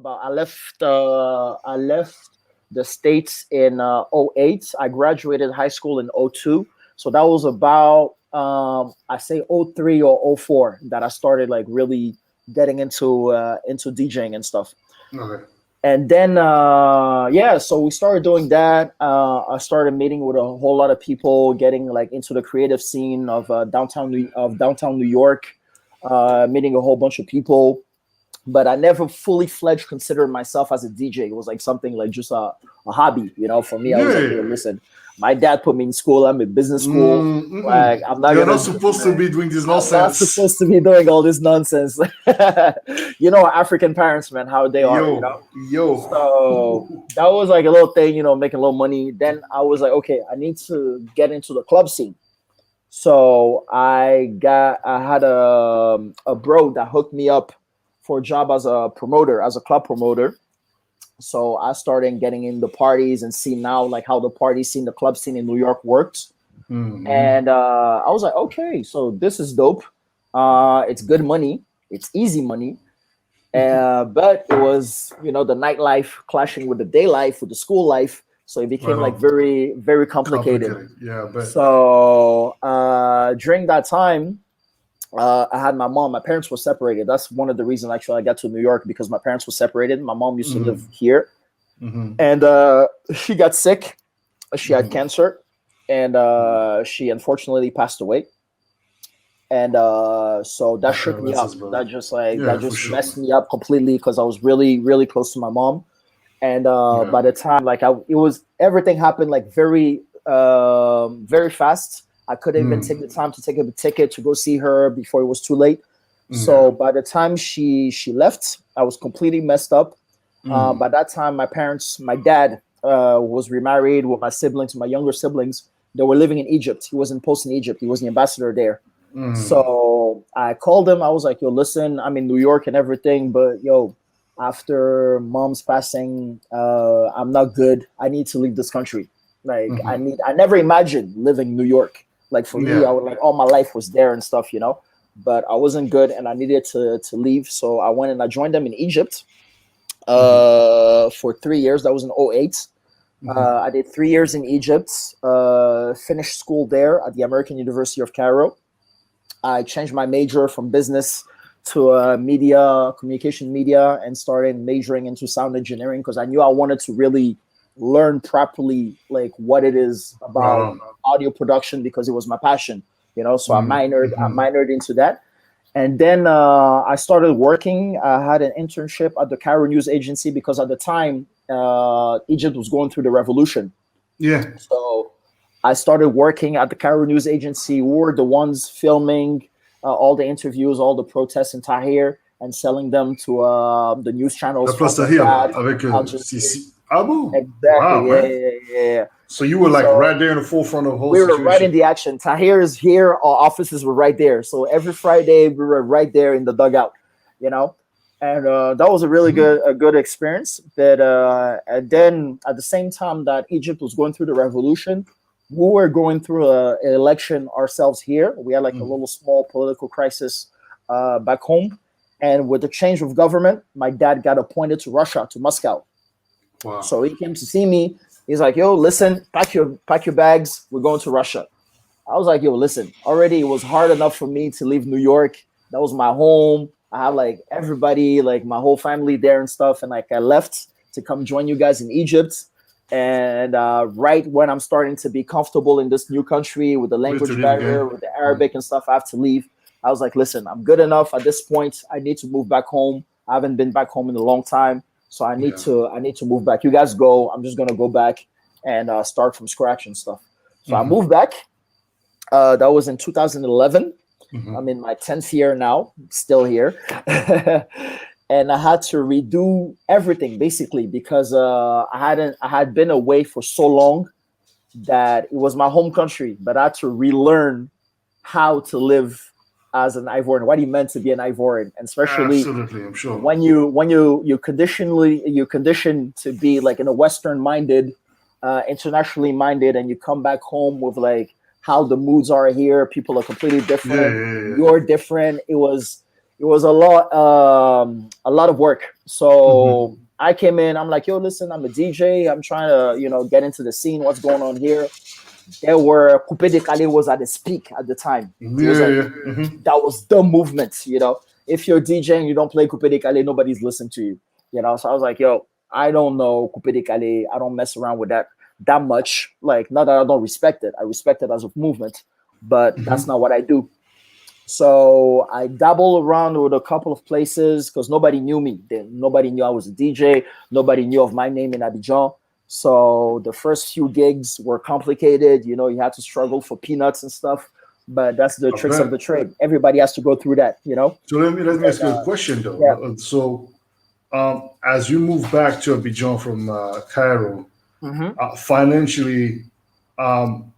I left the States in '08. I graduated high school in '02. So that was about I say '03 or '04 that I started like really getting into DJing and stuff. Okay. And then yeah, so we started doing that. I started meeting with a whole lot of people, getting like into the creative scene of downtown New York, meeting a whole bunch of people. But I never fully fledged considered myself as a DJ. It was like something like just a hobby, for me. I was like, hey, Yeah. listen, my dad put me in school. I'm in business school. Like, I'm not You're gonna not supposed to be doing this I'm not nonsense. supposed to be doing all this nonsense. African parents, man, how they are. Yo. So that was like a little thing, making a little money. Then I was like, okay, I need to get into the club scene. So I had a bro that hooked me up for a job as a promoter, as a club promoter. So I started getting in the parties and see now like how the party scene, the club scene in New York works. And I was like, okay, so this is dope. It's good money. It's easy money. But it was, the nightlife clashing with the day life, with the school life. So it became like very, very complicated. Yeah, but So during that time, I had my mom. My parents were separated. That's one of the reasons actually I got to New York, because my parents were separated. My mom used to live here, and she got sick. She had cancer, and she unfortunately passed away. And so that shook me up. That just messed me up completely, because I was really, really close to my mom. And by the time it was, everything happened like very, very fast. I couldn't even take the time to take a ticket to go see her before it was too late. So by the time she left, I was completely messed up. By that time, my dad was remarried with my siblings, my younger siblings. They were living in Egypt. He was in post in Egypt. He was the ambassador there. So I called him. I was like, yo, listen, I'm in New York and everything, but yo, after mom's passing, I'm not good. I need to leave this country. Like I never imagined living in New York. Like for me, I would like all my life was there and stuff, but I wasn't good and I needed to leave. So I went and I joined them in Egypt for 3 years. That was in '08. I did 3 years in Egypt, finished school there at the American University of Cairo. I changed my major from business to communication media, and started majoring into sound engineering, because I knew I wanted to really learn properly like what it is about audio production, because it was my passion, so I minored into that. And then I started working. I had an internship at the Cairo News Agency, because at the time Egypt was going through the revolution. So I started working at the Cairo News Agency. We were the ones filming all the interviews, all the protests in Tahrir, and selling them to the news channels. Plus Tahrir avec Ah bon? Exactly. Wow, Yeah. So you were like right there in the forefront of the whole situation. We were right in the action. Tahrir is here. Our offices were right there. So every Friday we were right there in the dugout, And that was a really good experience. And then at the same time that Egypt was going through the revolution, we were going through an election ourselves here. We had like a little small political crisis back home. And with the change of government, my dad got appointed to Russia, to Moscow. Wow. So he came to see me. He's like, yo, listen, pack your bags. We're going to Russia. I was like, yo, listen, already it was hard enough for me to leave New York. That was my home. I had like everybody, like my whole family there and stuff. And like I left to come join you guys in Egypt. And right when I'm starting to be comfortable in this new country with the language barrier, with the Arabic and stuff, I have to leave. I was like, listen, I'm good enough at this point. I need to move back home. I haven't been back home in a long time. So I need to move back. You guys go. I'm just gonna go back and start from scratch and stuff. So I moved back. That was in 2011. I'm in my 10th year now, still here. And I had to redo everything basically, because I had been away for so long that it was my home country, but I had to relearn how to live as an Ivorian, what he meant to be an Ivorian, and especially absolutely, I'm sure. when you condition to be like in a Western minded, internationally minded, and you come back home with like how the moods are here, people are completely different. Yeah. You're different. It was it was a lot of work. So I came in, I'm like, yo, listen, I'm a DJ. I'm trying to, get into the scene. What's going on here? There were Coupé Décalé was at its peak at the time. That was the movement, If you're DJing, you don't play Coupé Décalé, nobody's listening to you. So I was like, yo, I don't know Coupé Décalé. I don't mess around with that much. Like, not that I don't respect it. I respect it as a movement, but that's not what I do. So I dabbled around with a couple of places because nobody knew me. Nobody knew I was a DJ. Nobody knew of my name in Abidjan. So the first few gigs were complicated. You had to struggle for peanuts and stuff. But that's the tricks of the trade. Everybody has to go through that, So let me ask you a question, though. Yeah. So as you move back to Abidjan from Cairo, financially,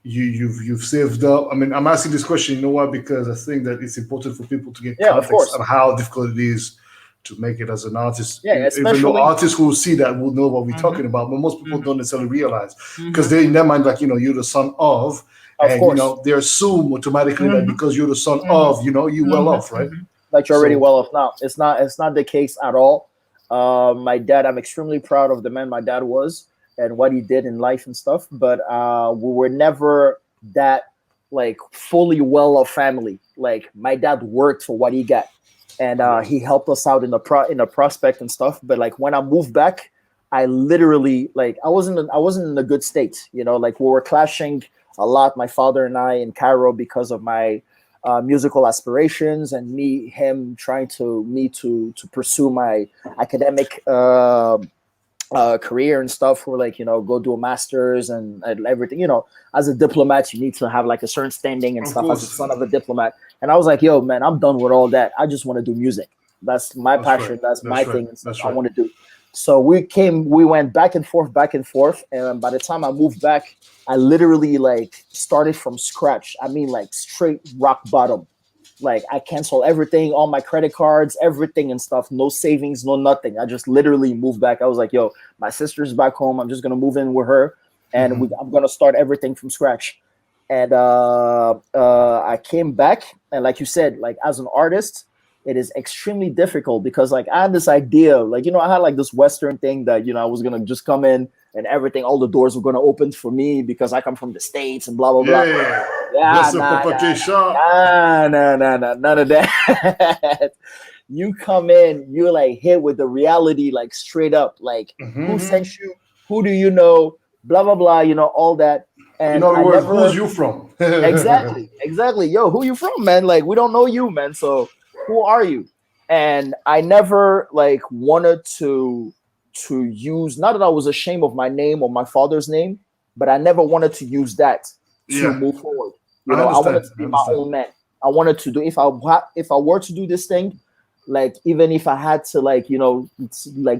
you've saved up. I mean, I'm asking this question, you know why? Because I think that it's important for people to get context on how difficult it is to make it as an artist. Yeah, especially even though artists who see that will know what we're talking about, but most people don't necessarily realize because they in their mind, like, you're the son of and they assume automatically that because you're the son of, you well off, right? Like you're already well off now. It's not the case at all. My dad, I'm extremely proud of the man my dad was and what he did in life and stuff, but we were never that like fully well off family. Like my dad worked for what he got, and he helped us out in the prospect and stuff. But like when I moved back, I literally I wasn't in a good state. Like we were clashing a lot, my father and I in Cairo, because of my musical aspirations and him trying to pursue my academic career and stuff. We're like, go do a master's and everything. As a diplomat, you need to have like a certain standing and stuff as a son of a diplomat. And I was like, yo, man, I'm done with all that. I just want to do music. That's my passion. Right. That's my thing. That's I want to do. So we went back and forth. And by the time I moved back, I literally started from scratch. I mean, straight rock bottom. Like I canceled everything, all my credit cards, everything and stuff. No savings, no nothing. I just literally moved back. I was like, yo, my sister's back home. I'm just going to move in with her. And I'm going to start everything from scratch. And I came back. And like you said, as an artist, it is extremely difficult because I had this idea, I had this Western thing that, I was going to just come in and everything, all the doors were going to open for me because I come from the States and blah, blah, blah. None of that. You come in, you're hit with the reality, straight up, who sent you? Who do you know? Blah, blah, blah, all that. And in other words, who's you from? Exactly. Yo, who you from, man? We don't know you, man. So who are you? And I never wanted to use, not that I was ashamed of my name or my father's name, but I never wanted to use that to move forward. I wanted to be my own man. I wanted to do, if I were to do this thing, even if I had to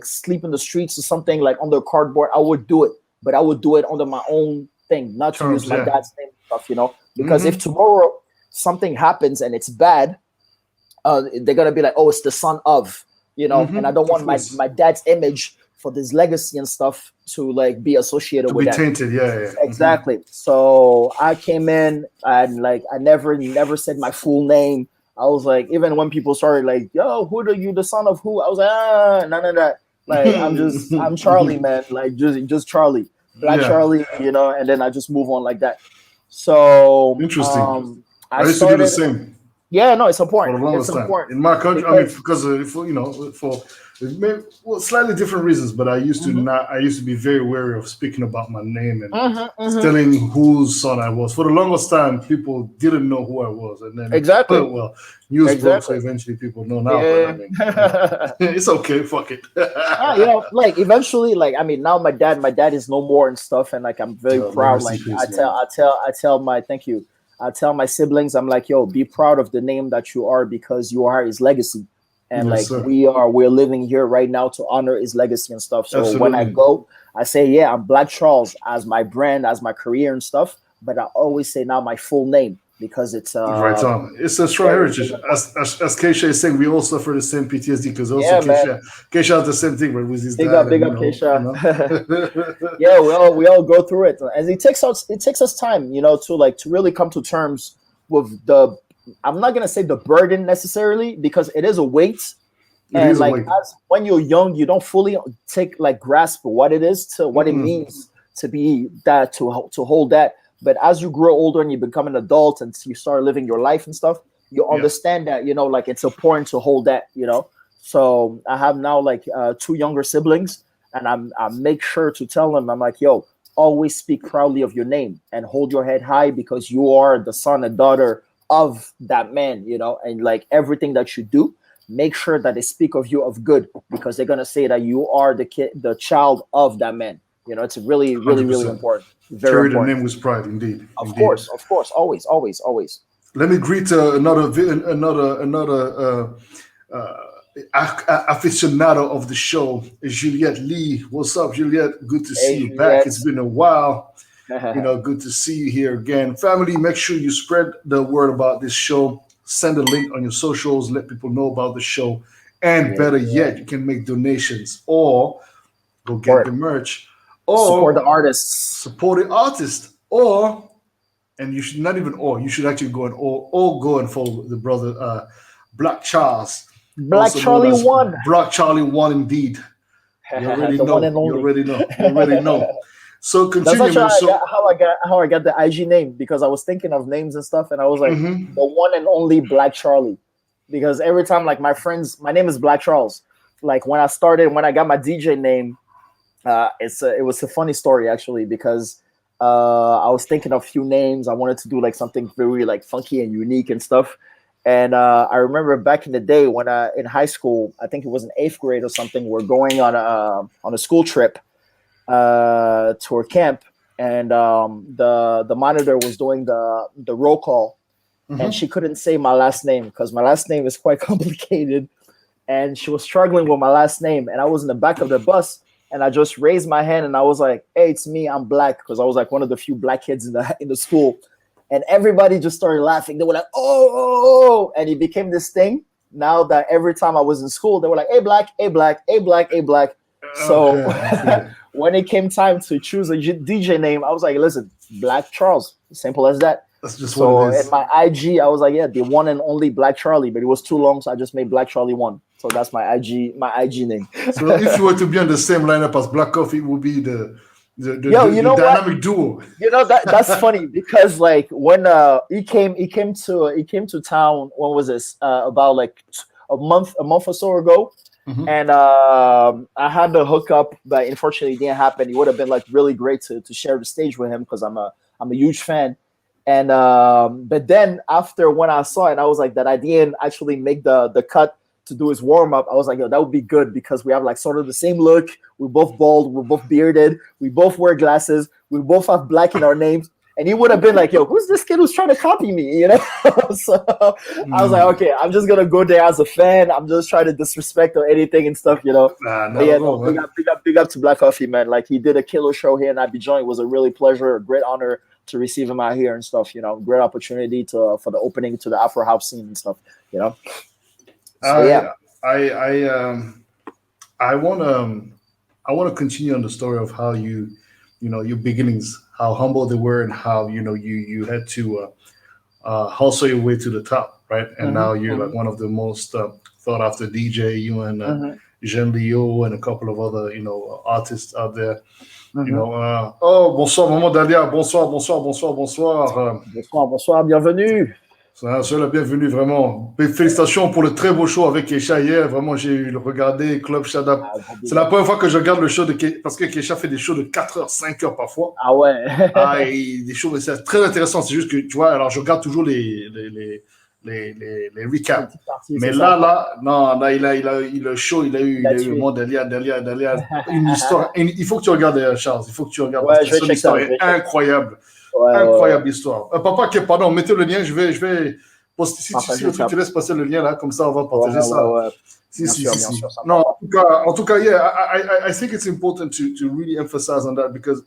sleep in the streets or something, under cardboard, I would do it, but I would do it under my own thing, not to use my dad's name and stuff, because if tomorrow something happens and it's bad, they're gonna be like, oh, it's the son of, and I don't want my dad's image for this legacy and stuff to be associated with that. Tainted, yeah. Exactly. So I came in and I never said my full name. I was even when people started yo, who are you, the son of who? I was none of that. I'm Charlie, man. Just Charlie, Black Charlie, and then I just move on like that. So interesting. I used to do the same. Yeah, no, it's important. For the longest time. In my country, because for slightly different reasons, but I used to be very wary of speaking about my name and telling whose son I was. For the longest time, people didn't know who I was, and then news broke, so eventually people know now. But it's okay, fuck it. Eventually, now my dad is no more and stuff, and I'm very proud. I tell my siblings, I'm like, yo, be proud of the name that you are because you are his legacy. And we're living here right now to honor his legacy and stuff. So Absolutely. When I go, I say, I'm Black Charles as my brand, as my career and stuff. But I always say now my full name because it's right on. It's a strong heritage. As Keisha is saying, we all suffer the same PTSD because also Keisha has the same thing, right? With his dad. Big up Keisha. Yeah, we all go through it, and it takes us time, to really come to terms with the I'm not gonna say the burden necessarily, because it is a weight. And like when you're young, you don't fully grasp what it is to what it means to be that, to hold that. But as you grow older and you become an adult and you start living your life and stuff, you understand that, you know, like it's important to hold that, you know. So I have now like 2 younger siblings, and I make sure to tell them, I'm like, yo, always speak proudly of your name and hold your head high, because you are the son and daughter of that man, you know, and like everything that you do, make sure that they speak of you of good, because they're gonna say that you are the child of that man. You know, it's really, really, 100%. Really important. Very Carry important. the name with pride, indeed. Of course, always. Let me greet another aficionado of the show, Juliette Lee. What's up, Juliette? Good to see you Juliette. Back. It's been a while. You know, good to see you here again. Family, make sure you spread the word about this show. Send a link on your socials. Let people know about the show. And better yet, you can make donations or go get the merch. Or support the artists. Support the artist. Or, and you should not even, or you should actually go and go and follow the brother Black Charles. Black Charlie 1. Black Charlie 1 indeed. You already know. You already know. So continue. That's actually how I got the IG name, because I was thinking of names and stuff, and I was like, the one and only Black Charlie. Because every time, like my friends, my name is Black Charles. Like when I got my DJ name, it was a funny story actually, because I was thinking of a few names. I wanted to do like something very like funky and unique and stuff. And I remember back in the day when in high school, I think it was in 8th grade or something, we're going on a school trip to a camp, and the monitor was doing the roll call, and she couldn't say my last name because my last name is quite complicated, and she was struggling with my last name, and I was in the back of the bus, and I just raised my hand and I was like, hey, it's me, I'm black, because I was like one of the few black kids in the school. And everybody just started laughing. They were like, oh, and it became this thing. Now that every time I was in school, they were like, hey, black, hey, black, hey, black, hey, black. So when it came time to choose a DJ name, I was like, listen, Black Charles, simple as that. That's just so what it is. In my IG, I was like, yeah, the one and only Black Charlie, but it was too long, so I just made Black Charlie 1. So that's my IG name. So if you were to be on the same lineup as Black Coffee, it would be the dynamic duo. You know that's funny, because like when he came to town, when was this? About like a month or so ago. And I had the hookup, but unfortunately it didn't happen. It would have been like really great to share the stage with him, because I'm a huge fan. And but then after when I saw it, I was like, that I didn't actually make the cut to do his warm-up. I was like, yo, that would be good, because we have like sort of the same look. We're both bald, we're both bearded, we both wear glasses, we both have black in our names. And he would have been like, yo, who's this kid who's trying to copy me? You know? So I was like, okay, I'm just gonna go there as a fan. I'm just trying to disrespect or anything and stuff, you know. Big up to Black Coffee, man. Like he did a killer show here in Abidjan. It was a really pleasure, a great honor to receive him out here and stuff, you know. Great opportunity for the opening to the Afro house scene and stuff, you know. So I wanna continue on the story of how your beginnings, how humble they were, and how you had to hustle your way to the top, right? And now you're like one of the most thought after DJ. You and Jean Leo and a couple of other artists out there. Bonsoir Maman Dalia, bonsoir. Bonsoir, bienvenue. Sois la bienvenue, vraiment. Félicitations pour le très beau show avec Keisha hier. Vraiment, j'ai eu le regardé, Club Shadap. C'est la première fois que je regarde le show parce que Keisha fait des shows de 4 heures, 5 heures parfois. Ah ouais. Et des shows, c'est très intéressant. C'est juste que, tu vois, alors je regarde toujours les recaps. Mais là, il a le show, il a eu derrière une histoire. Il faut que tu regardes, Charles. Il faut que tu regardes. Ouais, c'est une histoire incroyable. Incroyable histoire. Papa, pardon, mettez le lien, je vais poster. Si tu laisses passer le lien là, comme ça, on va partager ça. Si. Non, en tout cas, yeah, I think it's important to really emphasize on that, because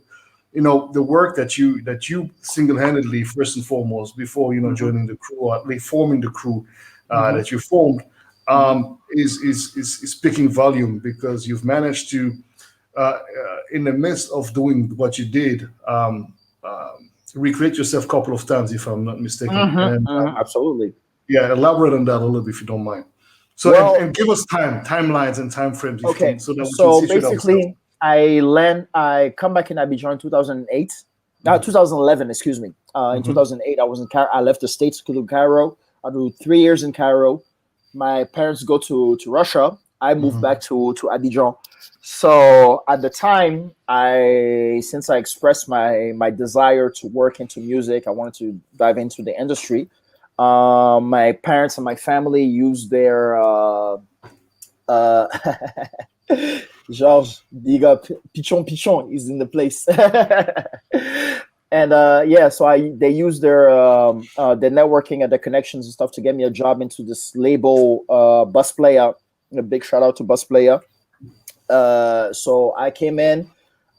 the work that you single-handedly, first and foremost, before joining the crew, or at least forming the crew that you formed, is speaking volume, because you've managed to, in the midst of doing what you did, recreate yourself a couple of times, if I'm not mistaken. Absolutely. Yeah, elaborate on that a little bit if you don't mind. So, Well, and give us timelines and time frames if you okay. can, so that we can So situate ourselves. basically, I come back in Abidjan in 2008. Now 2011, excuse me. In 2008, I was in Cairo. I left the States to go to Cairo. I do 3 years in Cairo. My parents go to Russia. I moved back to Abidjan. So at the time, since I expressed my desire to work into music, I wanted to dive into the industry. My parents and my family used their Georges, big up, Pichon is in the place. And yeah, so they use their networking and the connections and stuff to get me a job into this label, Bus Player. A big shout out to Bus Player. So I came in,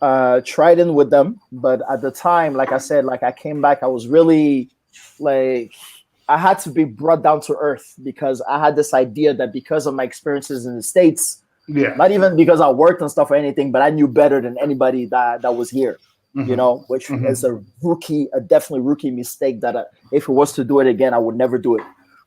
tried in with them, but at the time, like I said, like I came back, I was really like, I had to be brought down to earth because I had this idea that because of my experiences in the States, not even because I worked and stuff or anything, but I knew better than anybody that was here, you know, which is a definitely rookie mistake that if it was to do it again, I would never do it.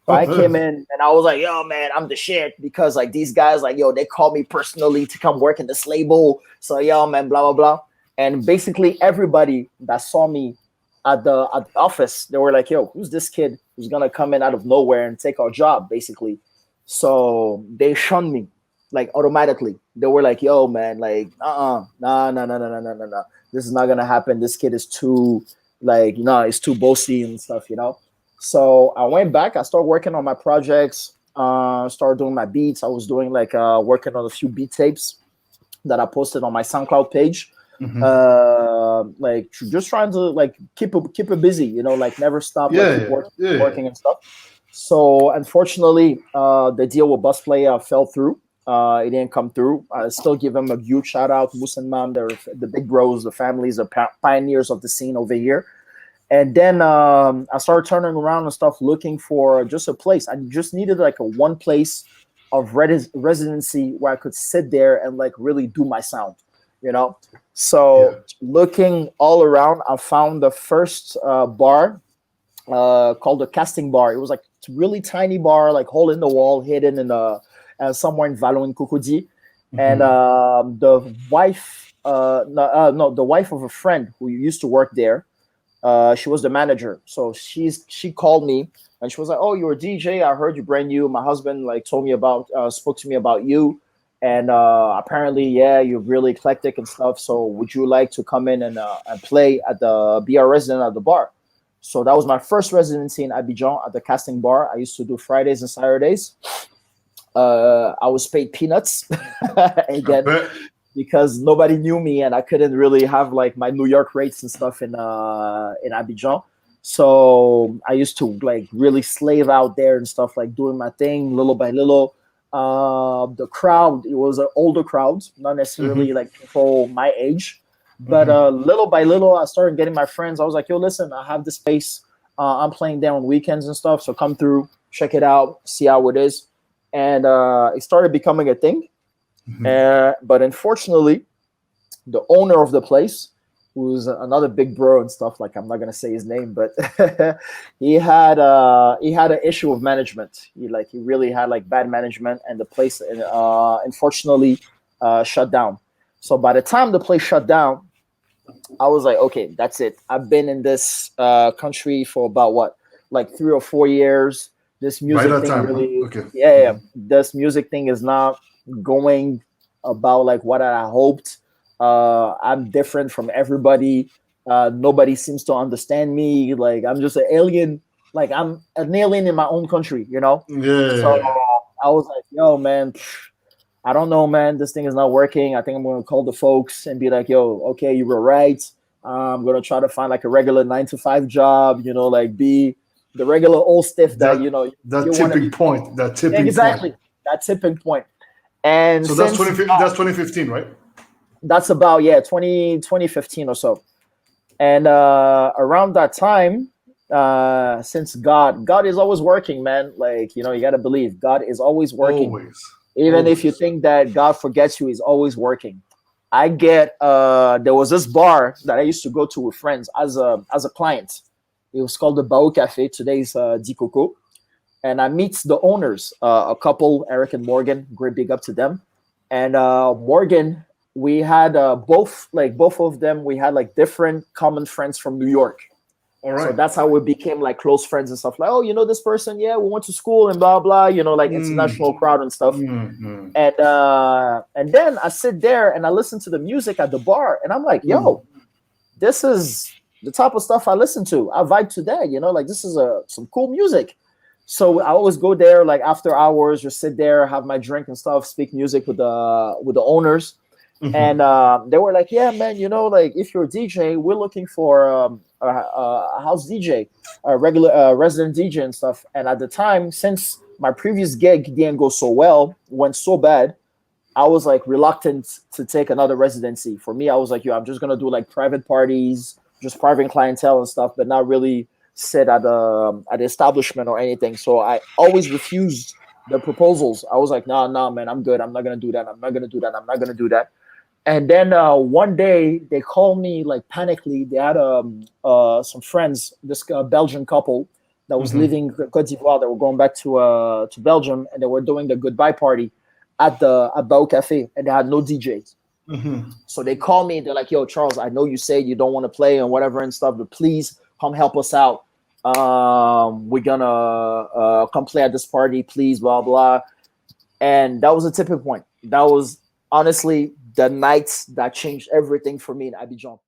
So I came in and I was like, yo, man, I'm the shit because like these guys, like, yo, they called me personally to come work in this label. So, yo, man, blah, blah, blah. And basically everybody that saw me at the office, they were like, yo, who's this kid who's going to come in out of nowhere and take our job, basically. So they shunned me like automatically. They were like, yo, man, like, no. This is not going to happen. This kid is too, like, it's too bossy and stuff, you know? So I went back. I started working on my projects, started doing my beats. I was doing like working on a few beat tapes that I posted on my SoundCloud page. Like just trying to like keep it busy, you know, like never stop, working and stuff. So unfortunately, the deal with Bus Player fell through. It didn't come through. I still give them a huge shout out. Musa and Mam, they're the big bros, the families, the pioneers of the scene over here. And then I started turning around and stuff, looking for just a place. I just needed like a one place of residency where I could sit there and like really do my sound, you know? So looking all around, I found the first bar called the Casting Bar. It was like a really tiny bar, like hole in the wall, hidden in somewhere in Vallon in Cocody. And the wife, the wife of a friend who used to work there, she was the manager. So she called me and she was like, oh, you're a DJ. I heard you brand new. My husband like spoke to me about you. And apparently, yeah, you're really eclectic and stuff. So would you like to come in and play be our resident at the bar? So that was my first residency in Abidjan at the Casting Bar. I used to do Fridays and Saturdays. I was paid peanuts again because nobody knew me and I couldn't really have like my New York rates and stuff in Abidjan. So I used to like really slave out there and stuff, like doing my thing little by little. The crowd, it was an older crowd, not necessarily like people my age, but little by little I started getting my friends. I was like, yo, listen, I have this space. I'm playing there on weekends and stuff, so come through, check it out, see how it is. And it started becoming a thing. But unfortunately, the owner of the place, who's another big bro and stuff, like I'm not gonna say his name, but he had an issue with management. He really had like bad management, and the place unfortunately shut down. So by the time the place shut down, I was like, okay, that's it. I've been in this country for about like 3 or 4 years. This music thing really, this music thing is not going about like what I hoped. I'm different from everybody. Nobody seems to understand me. Like I'm just an alien. Like I'm an alien in my own country, you know? So I was like, yo, man, I don't know, man. This thing is not working. I think I'm going to call the folks and be like, yo, okay, you were right. I'm going to try to find like a regular 9-to-5 job, you know, like be the regular old stiff that you know. That tipping point. That tipping point. And so that's 2015, right? That's about 2015 or so. And around that time, since God is always working, man. Like, you know, you got to believe God is always working. Even if you think that God forgets you, he's always working. I get there was this bar that I used to go to with friends as a client. It was called the Bao Cafe. Today's Di Coco. and I meet the owners, a couple, Eric and Morgan. Great big up to them. And Morgan, we had both of them. We had like different common friends from New York. All right. So that's how we became like close friends and stuff. Like, oh, you know this person? Yeah, we went to school and blah blah. You know, like international crowd and stuff. And then I sit there and I listen to the music at the bar, and I'm like, yo, this is the type of stuff I listen to. I vibe to that. You know, like this is some cool music. So I always go there like after hours, just sit there, have my drink and stuff, speak music with the owners. And they were like, yeah, man, you know, like if you're a DJ, we're looking for a house DJ, a regular resident DJ and stuff. And at the time, since my previous gig didn't go so well, went so bad, I was like reluctant to take another residency. For me, I was like, yo, I'm just going to do like private parties, just private clientele and stuff, but not really sit at the establishment or anything. So I always refused the proposals. I was like, nah, man, I'm good. I'm not going to do that. I'm not going to do that. I'm not going to do that. And then one day they called me like panically. They had some friends, this Belgian couple that was leaving Côte d'Ivoire. They were going back to Belgium, and they were doing the goodbye party at Bao Cafe, and they had no DJs. So they called me. They're like, yo, Charles, I know you say you don't want to play and whatever and stuff, but please come help us out. We're gonna come play at this party, please, blah blah. And that was a tipping point. That was honestly the night that changed everything for me in Abidjan.